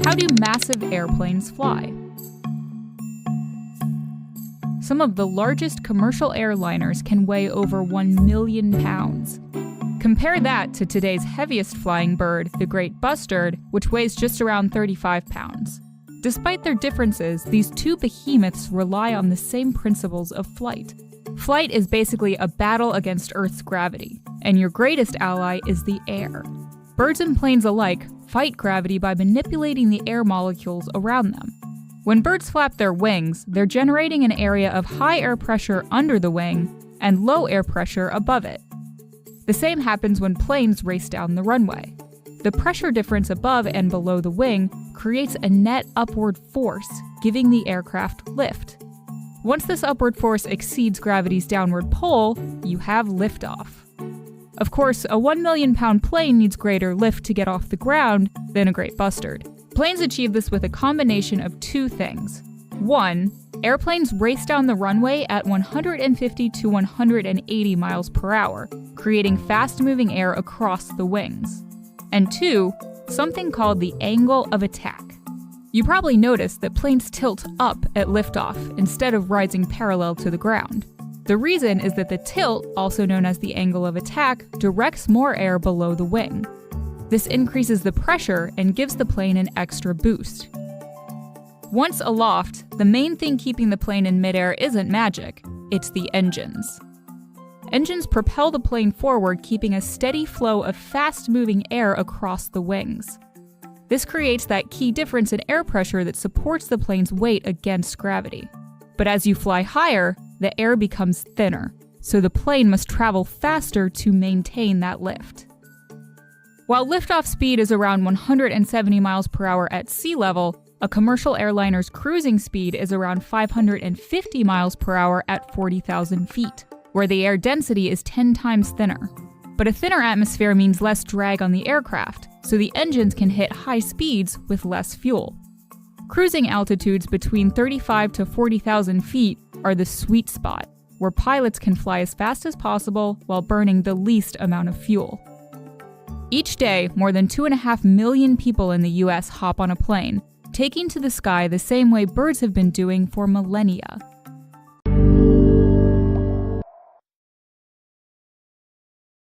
How do massive airplanes fly? Some of the largest commercial airliners can weigh over 1 million pounds. Compare that to today's heaviest flying bird, the great bustard, which weighs just around 35 pounds. Despite their differences, these two behemoths rely on the same principles of flight. Flight is basically a battle against Earth's gravity, and your greatest ally is the air. Birds and planes alike fight gravity by manipulating the air molecules around them. When birds flap their wings, they're generating an area of high air pressure under the wing and low air pressure above it. The same happens when planes race down the runway. The pressure difference above and below the wing creates a net upward force, giving the aircraft lift. Once this upward force exceeds gravity's downward pull, you have liftoff. Of course, a 1 million pound plane needs greater lift to get off the ground than a great bustard. Planes achieve this with a combination of two things. One, airplanes race down the runway at 150 to 180 miles per hour, creating fast-moving air across the wings. And two, something called the angle of attack. You probably noticed that planes tilt up at liftoff instead of rising parallel to the ground. The reason is that the tilt, also known as the angle of attack, directs more air below the wing. This increases the pressure and gives the plane an extra boost. Once aloft, the main thing keeping the plane in midair isn't magic, it's the engines. Engines propel the plane forward, keeping a steady flow of fast-moving air across the wings. This creates that key difference in air pressure that supports the plane's weight against gravity. But as you fly higher, the air becomes thinner, so the plane must travel faster to maintain that lift. While liftoff speed is around 170 miles per hour at sea level, a commercial airliner's cruising speed is around 550 miles per hour at 40,000 feet, where the air density is 10 times thinner. But a thinner atmosphere means less drag on the aircraft, so the engines can hit high speeds with less fuel. Cruising altitudes between 35 to 40,000 feet are the sweet spot, where pilots can fly as fast as possible while burning the least amount of fuel. Each day, more than 2.5 million people in the US hop on a plane, taking to the sky the same way birds have been doing for millennia.